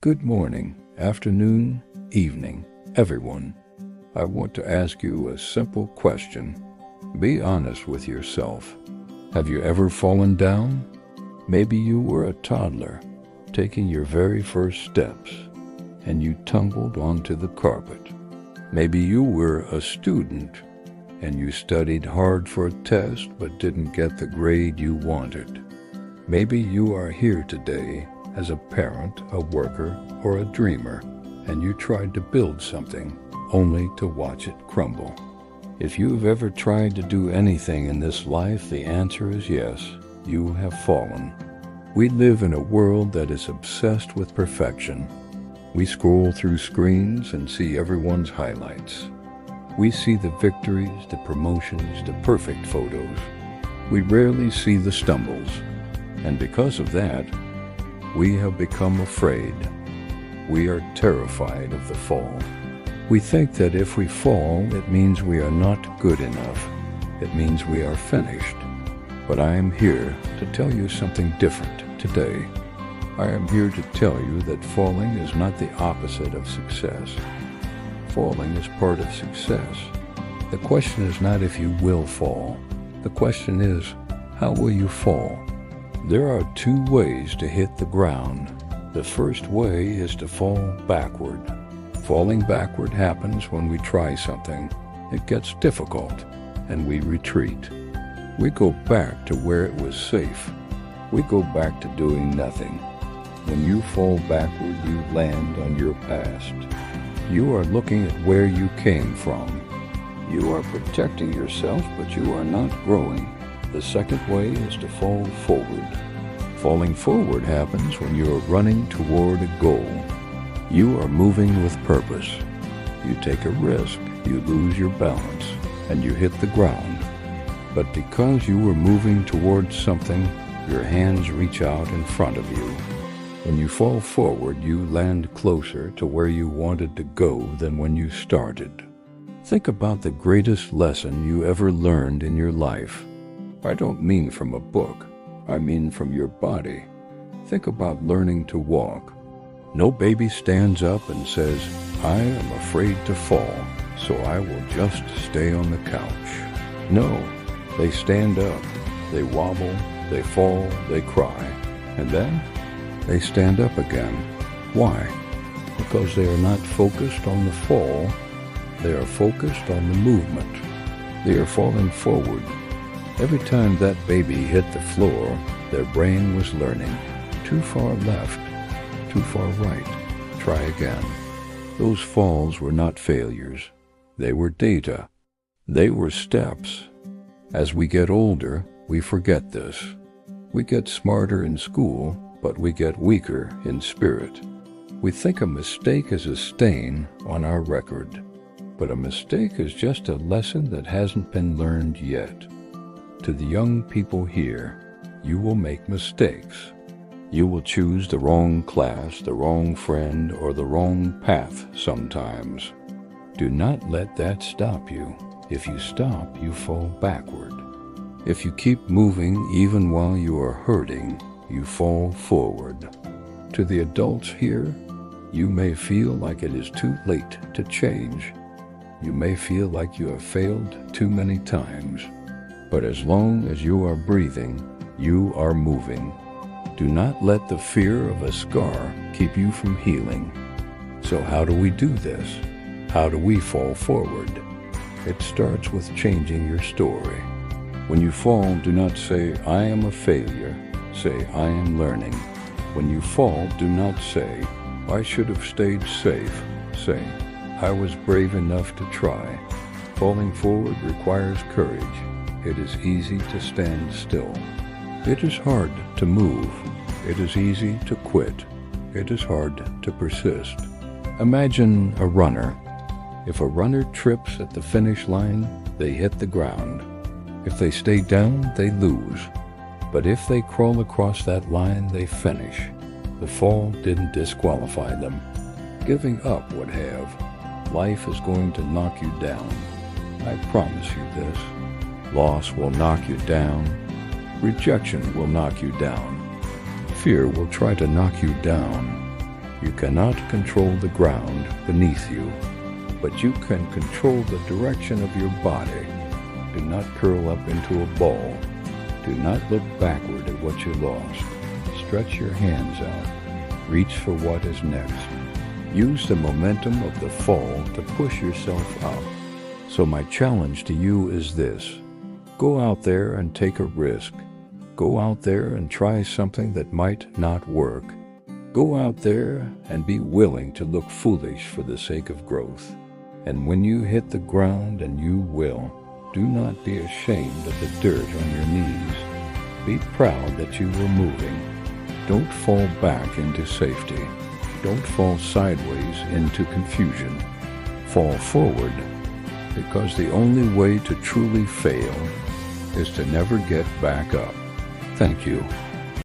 Good morning, afternoon, evening, everyone. I want to ask you a simple question. Be honest with yourself. Have you ever fallen down? Maybe you were a toddler, taking your very first steps, and you tumbled onto the carpet. Maybe you were a student, and you studied hard for a test but didn't get the grade you wanted. Maybe you are here today as a parent, a worker, or a dreamer, and you tried to build something only to watch it crumble. If you've ever tried to do anything in this life, the answer is yes, you have fallen. We live in a world that is obsessed with perfection. We scroll through screens and see everyone's highlights. We see the victories, the promotions, the perfect photos. We rarely see the stumbles, and because of that, we have become afraid. We are terrified of the fall. We think that if we fall, it means we are not good enough. It means we are finished. But I am here to tell you something different today. I am here to tell you that falling is not the opposite of success. Falling is part of success. The question is not if you will fall. The question is, how will you fall? There are two ways to hit the ground. The first way is to fall backward. Falling backward happens when we try something. It gets difficult, and we retreat. We go back to where it was safe. We go back to doing nothing. When you fall backward, you land on your past. You are looking at where you came from. You are protecting yourself, but you are not growing. The second way is to fall forward. Falling forward happens when you are running toward a goal. You are moving with purpose. You take a risk, you lose your balance, and you hit the ground. But because you were moving towards something, your hands reach out in front of you. When you fall forward, you land closer to where you wanted to go than when you started. Think about the greatest lesson you ever learned in your life. I don't mean from a book. I mean from your body. Think about learning to walk. No baby stands up and says, I am afraid to fall, so I will just stay on the couch. No, they stand up, they wobble, they fall, they cry, and then they stand up again. Why? Because they are not focused on the fall, they are focused on the movement. They are falling forward. Every time that baby hit the floor, their brain was learning. Too far left, too far right, try again. Those falls were not failures. They were data. They were steps. As we get older, we forget this. We get smarter in school, but we get weaker in spirit. We think a mistake is a stain on our record, but a mistake is just a lesson that hasn't been learned yet. To the young people here, you will make mistakes. You will choose the wrong class, the wrong friend, or the wrong path sometimes. Do not let that stop you. If you stop, you fall backward. If you keep moving even while you are hurting, you fall forward. To the adults here, you may feel like it is too late to change. You may feel like you have failed too many times. But as long as you are breathing, you are moving. Do not let the fear of a scar keep you from healing. So how do we do this? How do we fall forward? It starts with changing your story. When you fall, do not say, I am a failure. Say, I am learning. When you fall, do not say, I should have stayed safe. Say, I was brave enough to try. Falling forward requires courage. It is easy to stand still. It is hard to move. It is easy to quit. It is hard to persist. Imagine a runner. If a runner trips at the finish line, they hit the ground. If they stay down, they lose. But if they crawl across that line, they finish. The fall didn't disqualify them. Giving up would have. Life is going to knock you down. I promise you this. Loss will knock you down. Rejection will knock you down. Fear will try to knock you down. You cannot control the ground beneath you, but you can control the direction of your body. Do not curl up into a ball. Do not look backward at what you lost. Stretch your hands out. Reach for what is next. Use the momentum of the fall to push yourself up. So my challenge to you is this. Go out there and take a risk. Go out there and try something that might not work. Go out there and be willing to look foolish for the sake of growth. And when you hit the ground, and you will, do not be ashamed of the dirt on your knees. Be proud that you were moving. Don't fall back into safety. Don't fall sideways into confusion. Fall forward, because the only way to truly fail is to never get back up. Thank you.